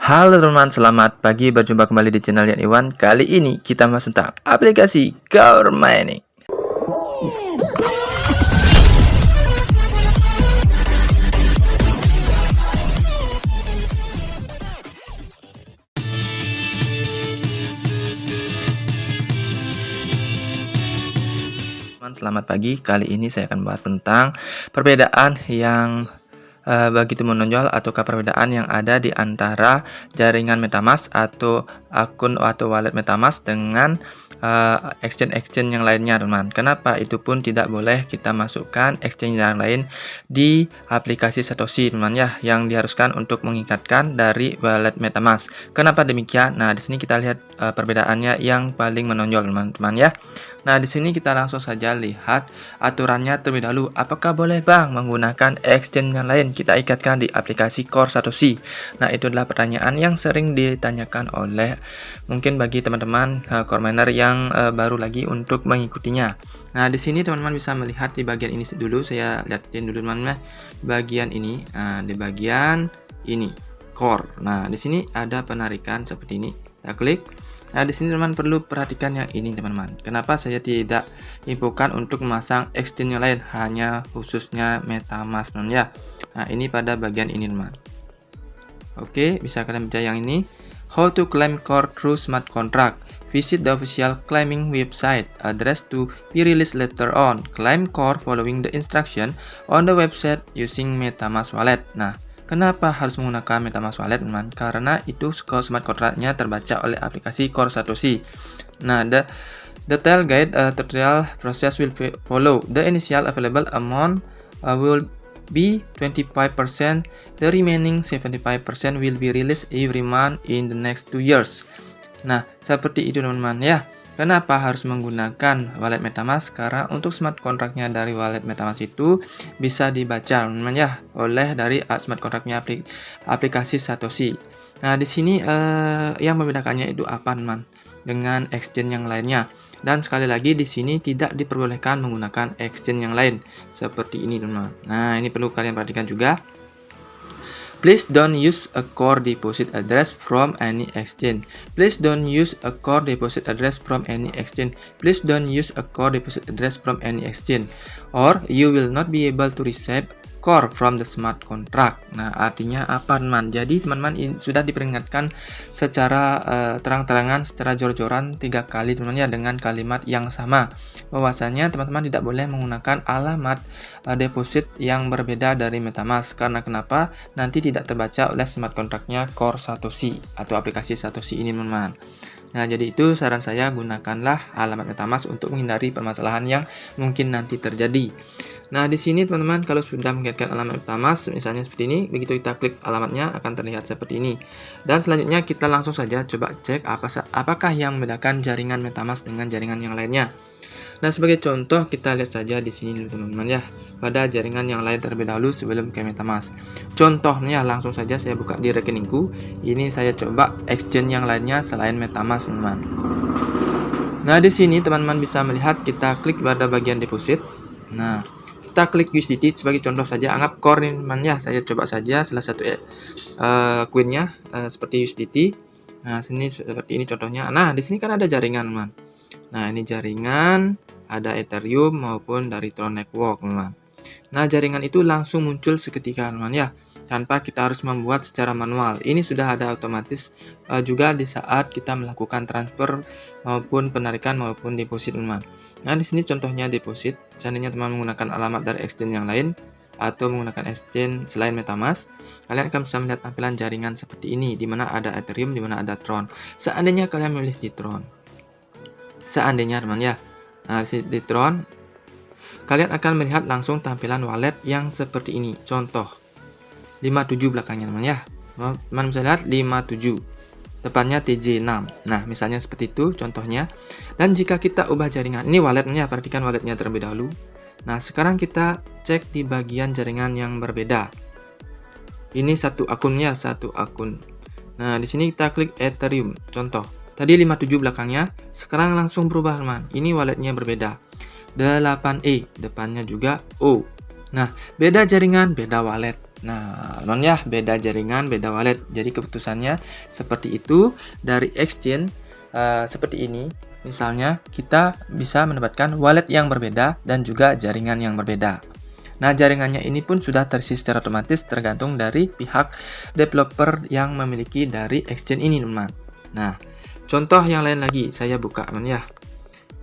Halo teman-teman, selamat pagi. Berjumpa kembali di channel Yan Iwan. Kali ini kita bahas tentang aplikasi Core Mining. Selamat pagi. Kali ini saya akan bahas tentang perbedaan yang begitu menonjol ataukah perbedaan yang ada di antara jaringan MetaMask atau akun atau wallet MetaMask dengan exchange yang lainnya, teman. Kenapa itu pun tidak boleh kita masukkan exchange yang lain di aplikasi Satoshi, teman ya, yang diharuskan untuk mengikatkan dari wallet MetaMask. Kenapa demikian? Nah, di sini kita lihat perbedaannya yang paling menonjol, teman-teman ya. Nah, di sini kita langsung saja lihat aturannya terlebih dahulu. Apakah boleh Bang menggunakan exchange yang lain kita ikatkan di aplikasi Core Satoshi? Nah, itu adalah pertanyaan yang sering ditanyakan oleh mungkin bagi teman-teman core miner yang baru lagi untuk mengikutinya. Nah, di sini teman-teman bisa melihat di bagian ini dulu. Saya lihatin dulu teman-teman. Bagian ini, di bagian ini Core. Nah, di sini ada penarikan seperti ini. Kita klik. Nah, di sini teman-teman perlu perhatikan yang ini, teman-teman. Kenapa saya tidak infokan untuk memasang exchange yang lain, hanya khususnya MetaMask, teman ya. Nah, ini pada bagian ini, teman. Oke, bisa kalian baca yang ini. How to claim Core through smart contract. Visit the official claiming website address to be released later on. Claim Core following the instruction on the website using MetaMask wallet. Nah, kenapa harus menggunakan MetaMask Wallet, teman? Karena itu smart contract-nya terbaca oleh aplikasi Core Satoshi. Nah, the detail guide tutorial process will follow. The initial available amount will be 25%. The remaining 75% will be released every month in the next 2 years. Nah, seperti itu teman-teman ya. Kenapa harus menggunakan wallet MetaMask? Karena untuk smart contract-nya dari wallet MetaMask itu bisa dibaca teman-teman ya oleh dari smart contract-nya aplikasi Satoshi. Nah, di sini yang membedakannya itu apa, teman? Dengan exchange yang lainnya. Dan sekali lagi di sini tidak diperbolehkan menggunakan exchange yang lain seperti ini, teman. Nah, ini perlu kalian perhatikan juga. Please don't use a core deposit address from any exchange. Please don't use a core deposit address from any exchange. Please don't use a core deposit address from any exchange. Or you will not be able to receive core from the smart contract. Nah, artinya apa, teman? Jadi teman-teman sudah diperingatkan secara terang-terangan, secara jor-joran 3 kali, teman-teman ya, dengan kalimat yang sama. Bahwasanya teman-teman tidak boleh menggunakan alamat deposit yang berbeda dari MetaMask. Karena kenapa? Nanti tidak terbaca oleh smart contract-nya Core Satoshi atau aplikasi Satoshi ini, teman-teman. Nah, jadi itu saran saya, gunakanlah alamat MetaMask untuk menghindari permasalahan yang mungkin nanti terjadi. Nah, di sini teman-teman kalau sudah mengirimkan alamat MetaMask misalnya seperti ini, begitu kita klik alamatnya akan terlihat seperti ini. Dan selanjutnya kita langsung saja coba cek apakah yang membedakan jaringan MetaMask dengan jaringan yang lainnya. Nah, sebagai contoh kita lihat saja di sini dulu teman-teman ya, pada jaringan yang lain terlebih dahulu sebelum ke MetaMask. Contohnya langsung saja saya buka di rekeningku. Ini saya coba exchange yang lainnya selain MetaMask, teman-teman. Nah, di sini teman-teman bisa melihat kita klik pada bagian deposit. Nah, kita klik USDT sebagai contoh saja, anggap core nih, teman ya. Saya coba saja salah satu coinnya seperti USDT. Nah, sini seperti ini contohnya. Nah, di sini kan ada jaringan, teman. Nah, ini jaringan ada Ethereum maupun dari Tron Network, teman. Nah, jaringan itu langsung muncul seketika, teman ya, tanpa kita harus membuat secara manual. Ini sudah ada otomatis juga di saat kita melakukan transfer maupun penarikan maupun deposit, teman. Nah, di sini contohnya deposit. Seandainya teman menggunakan alamat dari exchange yang lain atau menggunakan exchange selain MetaMask, kalian akan bisa melihat tampilan jaringan seperti ini, di mana ada Ethereum, di mana ada Tron. Seandainya kalian memilih di Tron, seandainya teman ya, di Tron, kalian akan melihat langsung tampilan wallet yang seperti ini. Contoh 57 belakangnya, teman ya. Teman bisa lihat 57. Depannya TJ6. Nah, misalnya seperti itu contohnya. Dan jika kita ubah jaringan, ini walletnya, perhatikan walletnya terlebih dahulu. Nah, sekarang kita cek di bagian jaringan yang berbeda. Ini satu akunnya, satu akun. Nah, di sini kita klik Ethereum. Contoh, tadi 57 belakangnya, sekarang langsung berubah, teman. Ini walletnya berbeda. 8E, depannya juga O. Nah, beda jaringan, beda wallet. Nah, non ya, beda jaringan, beda wallet. Jadi keputusannya seperti itu dari exchange seperti ini. Misalnya kita bisa mendapatkan wallet yang berbeda dan juga jaringan yang berbeda. Nah, jaringannya ini pun sudah terisi secara otomatis tergantung dari pihak developer yang memiliki dari exchange ini, teman. Nah, contoh yang lain lagi saya buka, teman ya.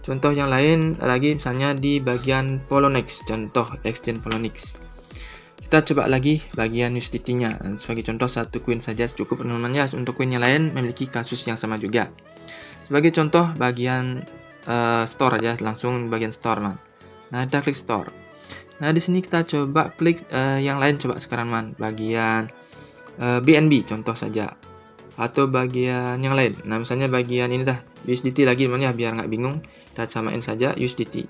Contoh yang lain lagi misalnya di bagian Poloniex, contoh exchange Poloniex. Kita coba lagi bagian USDT-nya. Sebagai contoh satu koin saja cukup, teman-teman ya. Untuk koin yang lain memiliki kasus yang sama juga. Sebagai contoh bagian store aja, langsung bagian store, man. Nah, kita klik store. Nah, di sini kita coba klik yang lain coba sekarang, man. Bagian BNB contoh saja. Atau bagian yang lain. Nah, misalnya bagian ini dah, USDT lagi, teman ya, biar nggak bingung. Kita samain saja USDT.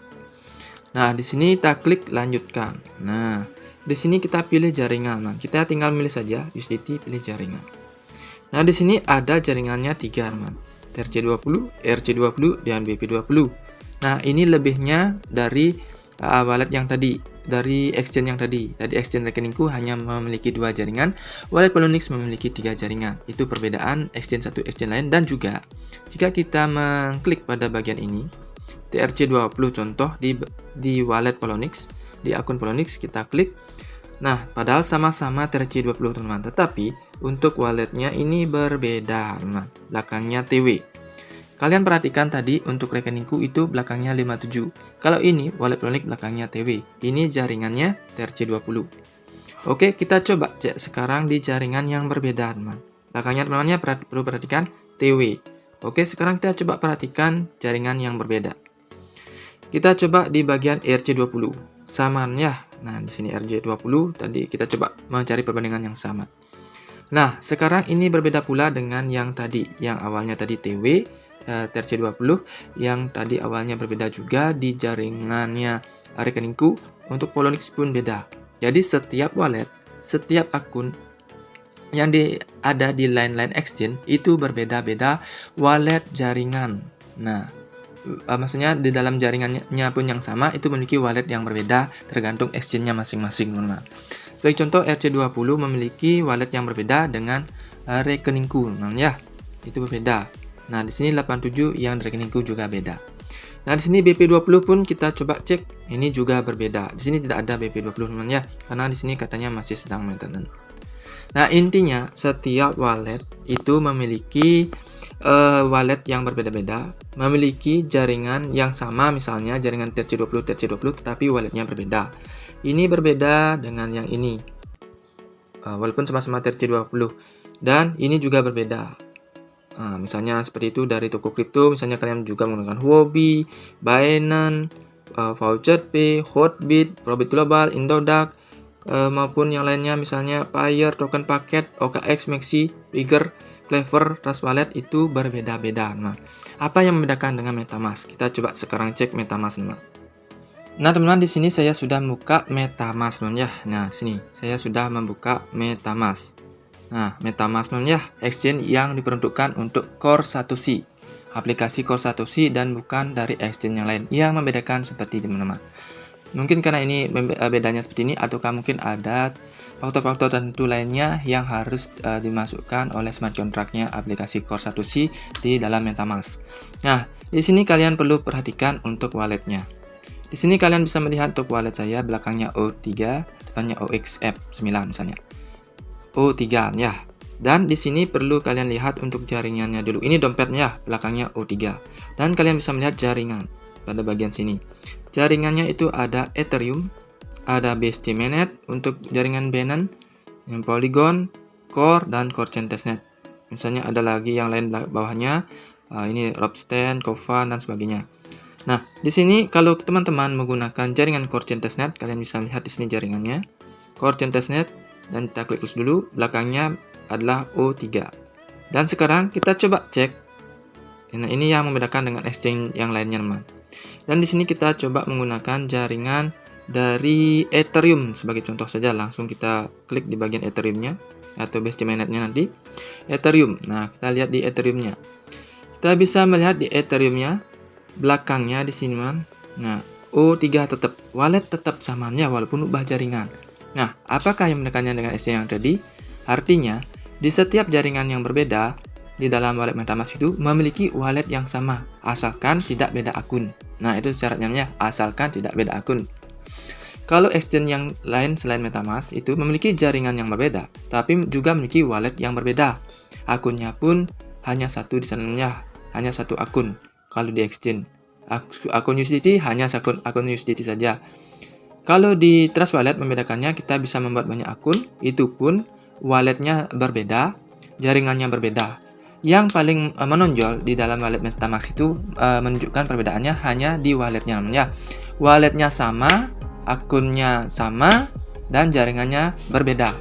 Nah, di sini kita klik lanjutkan. Nah, di sini kita pilih jaringan, man. Kita tinggal milih saja USDT, pilih jaringan. Nah, di sini ada jaringannya 3, teman. TRC20, ERC20, dan BP20. Nah, ini lebihnya dari wallet yang tadi, dari exchange yang tadi. Tadi exchange rekeningku hanya memiliki 2 jaringan, wallet Poloniex memiliki 3 jaringan. Itu perbedaan exchange satu exchange lain. Dan juga jika kita mengklik pada bagian ini, TRC20 contoh di wallet Poloniex, di akun Poloniex kita klik. Nah, padahal sama-sama TRC20, teman-teman, tetapi untuk walletnya ini berbeda, teman. Belakangnya TW. Kalian perhatikan tadi untuk rekeningku itu belakangnya 57. Kalau ini wallet Poloniex belakangnya TW. Ini jaringannya TRC20. Oke, kita coba cek sekarang di jaringan yang berbeda, teman. Belakangnya, teman-teman, perlu perhatikan TW. Oke, sekarang kita coba perhatikan jaringan yang berbeda. Kita coba di bagian ERC20. Samaan ya. Nah, di sini RJ20, tadi kita coba mencari perbandingan yang sama. Nah, sekarang ini berbeda pula dengan yang tadi, yang awalnya tadi TW, TRC20, yang tadi awalnya berbeda juga di jaringannya rekeningku. Untuk Poloniex pun beda. Jadi setiap wallet, setiap akun yang ada di line-line exchange itu berbeda-beda wallet jaringan. Nah, maksudnya di dalam jaringannya pun yang sama, itu memiliki wallet yang berbeda tergantung exchange-nya masing-masing, teman-teman. Sebagai contoh, RC20 memiliki wallet yang berbeda dengan rekeningku, teman-teman ya. Itu berbeda. Nah, di sini 87 yang rekeningku juga beda. Nah, di sini BP20 pun kita coba cek, ini juga berbeda. Di sini tidak ada BP20, teman-teman ya, karena di sini katanya masih sedang maintenance. Nah, intinya setiap wallet itu memiliki wallet yang berbeda-beda, memiliki jaringan yang sama, misalnya jaringan TRC20, tetapi walletnya berbeda. Ini berbeda dengan yang ini, walaupun sama-sama TRC20, dan ini juga berbeda. Misalnya seperti itu dari toko kripto, misalnya kalian juga menggunakan Huobi, Binance, VoucherPay, Hotbit, Probit Global, Indodax, maupun yang lainnya, misalnya Payer, Token Paket, OKX, Maxi, Figure, Clever, Trust Wallet itu berbeda-beda. Nah, apa yang membedakan dengan MetaMask? Kita coba sekarang cek MetaMask, teman. Nah, teman-teman, di sini saya sudah membuka MetaMask, teman ya. Nah, sini saya sudah membuka MetaMask. Nah, MetaMask, teman ya, exchange yang diperuntukkan untuk Core Satoshi, aplikasi Core Satoshi, dan bukan dari exchange yang lain. Yang membedakan seperti ini, teman-teman. Mungkin karena ini bedanya seperti ini, ataukah mungkin ada faktor-faktor tertentu lainnya yang harus dimasukkan oleh smart contract-nya aplikasi Core Satoshi di dalam MetaMask. Nah, di sini kalian perlu perhatikan untuk walletnya. Di sini kalian bisa melihat untuk wallet saya belakangnya O3, depannya OXF9 misalnya. O3 ya. Dan di sini perlu kalian lihat untuk jaringannya dulu. Ini dompetnya, belakangnya O3. Dan kalian bisa melihat jaringan pada bagian sini. Jaringannya itu ada Ethereum, ada BSC Mainnet untuk jaringan Binance, yang Polygon, Core, dan Core Chain Testnet. Misalnya ada lagi yang lain bawahnya, ini Ropsten, Kovan, dan sebagainya. Nah, di sini kalau teman-teman menggunakan jaringan Core Chain Testnet, kalian bisa melihat di sini jaringannya Core Chain Testnet, dan kita klik terus dulu, belakangnya adalah O3. Dan sekarang kita coba cek. Nah, ini yang membedakan dengan exchange yang lainnya, teman. Dan di sini kita coba menggunakan jaringan dari Ethereum sebagai contoh saja. Langsung kita klik di bagian Ethereum-nya atau BSC Mainnet-nya nanti. Ethereum. Nah, kita lihat di Ethereum-nya. Kita bisa melihat di Ethereum-nya belakangnya di sini, teman. Nah, O3 tetap, wallet tetap samanya walaupun ubah jaringan. Nah, apakah yang membedakannya dengan exchange yang tadi? Artinya, di setiap jaringan yang berbeda di dalam wallet MetaMask itu memiliki wallet yang sama, asalkan tidak beda akun. Nah, itu syaratnya, asalkan tidak beda akun. Kalau exchange yang lain selain MetaMask itu memiliki jaringan yang berbeda, tapi juga memiliki wallet yang berbeda. Akunnya pun hanya satu di sananya, hanya satu akun. Kalau di exchange, akun USDT hanya akun USDT saja. Kalau di Trust Wallet membedakannya, kita bisa membuat banyak akun, itu pun walletnya berbeda, jaringannya berbeda. Yang paling menonjol di dalam wallet MetaMask itu menunjukkan perbedaannya hanya di walletnya namanya. Walletnya sama, akunnya sama, dan jaringannya berbeda.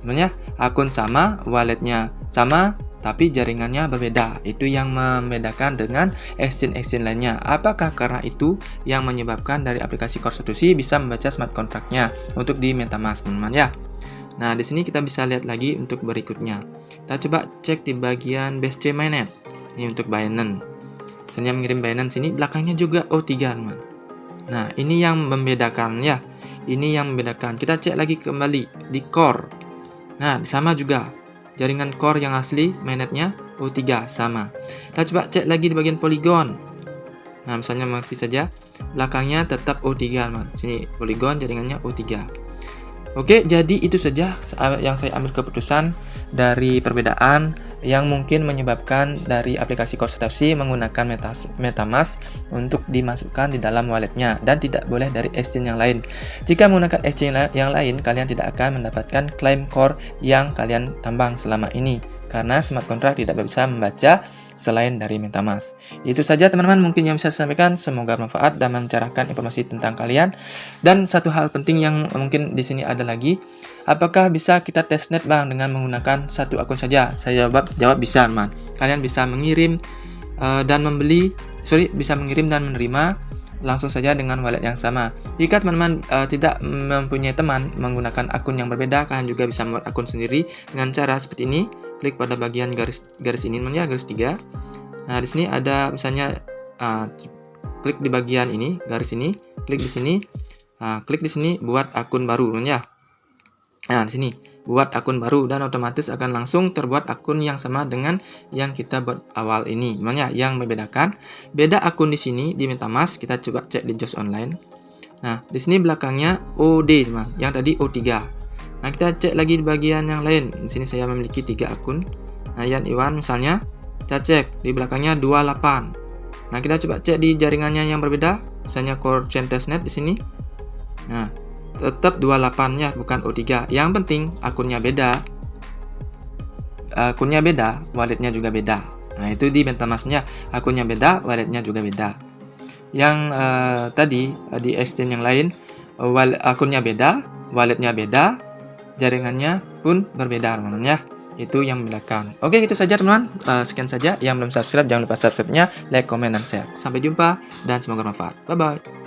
Sebenarnya akun sama, walletnya sama, tapi jaringannya berbeda. Itu yang membedakan dengan exchange lainnya. Apakah karena itu yang menyebabkan dari aplikasi Core Satoshi bisa membaca smart contract-nya untuk di MetaMask, teman-teman ya. Nah, di sini kita bisa lihat lagi untuk berikutnya. Kita coba cek di bagian BSC Mainnet. Ini untuk Binance. Misalnya mengirim Binance sini, belakangnya juga O3, teman. Nah, ini yang membedakan ya. Ini yang membedakan. Kita cek lagi kembali di Core. Nah, sama juga. Jaringan core yang asli, mainnetnya O3 sama. Kita coba cek lagi di bagian Polygon. Nah, misalnya mengerti saja, belakangnya tetap O3, teman. Sini Polygon, jaringannya O3. Oke, jadi itu saja yang saya ambil keputusan dari perbedaan yang mungkin menyebabkan dari aplikasi Core Satoshi menggunakan MetaMask untuk dimasukkan di dalam walletnya dan tidak boleh dari exchange yang lain. Jika menggunakan exchange yang lain, kalian tidak akan mendapatkan klaim core yang kalian tambang selama ini karena smart contract tidak bisa membaca selain dari MetaMask. Itu saja teman-teman mungkin yang bisa saya sampaikan. Semoga bermanfaat dan mencerahkan informasi tentang kalian. Dan satu hal penting yang mungkin di sini ada lagi, apakah bisa kita testnet bang dengan menggunakan satu akun saja? Saya jawab bisa, teman. Kalian bisa mengirim dan bisa mengirim dan menerima langsung saja dengan wallet yang sama. Jika teman-teman tidak mempunyai teman menggunakan akun yang berbeda, kalian juga bisa membuat akun sendiri dengan cara seperti ini. Klik pada bagian garis ini, teman ya, garis 3. Nah, di sini ada misalnya klik di bagian ini, garis ini, klik di sini, klik di sini buat akun baru, teman ya. Nah, di sini buat akun baru dan otomatis akan langsung terbuat akun yang sama dengan yang kita buat awal ini. Namanya yang membedakan beda akun di sini di MetaMask, kita coba cek di Josh Online. Nah, di sini belakangnya OD, teman. Yang tadi O3. Nah, kita cek lagi di bagian yang lain. Di sini saya memiliki 3 akun. Nah, Yan Iwan misalnya, kita cek di belakangnya 28. Nah, kita coba cek di jaringannya yang berbeda, misalnya Core Chain Testnet di sini. Nah, tetap 28-nya bukan O3. Yang penting akunnya beda. Akunnya beda, walletnya juga beda. Nah, itu di MetaMask-nya. Akunnya beda, walletnya juga beda. Yang tadi di exchange yang lain, akunnya beda, walletnya beda, jaringannya pun berbeda, teman-teman ya. Itu yang membedakan. Oke, itu saja teman-teman. Sekian saja. Yang belum subscribe, jangan lupa subscribe-nya, like, comment, dan share. Sampai jumpa dan semoga bermanfaat. Bye-bye.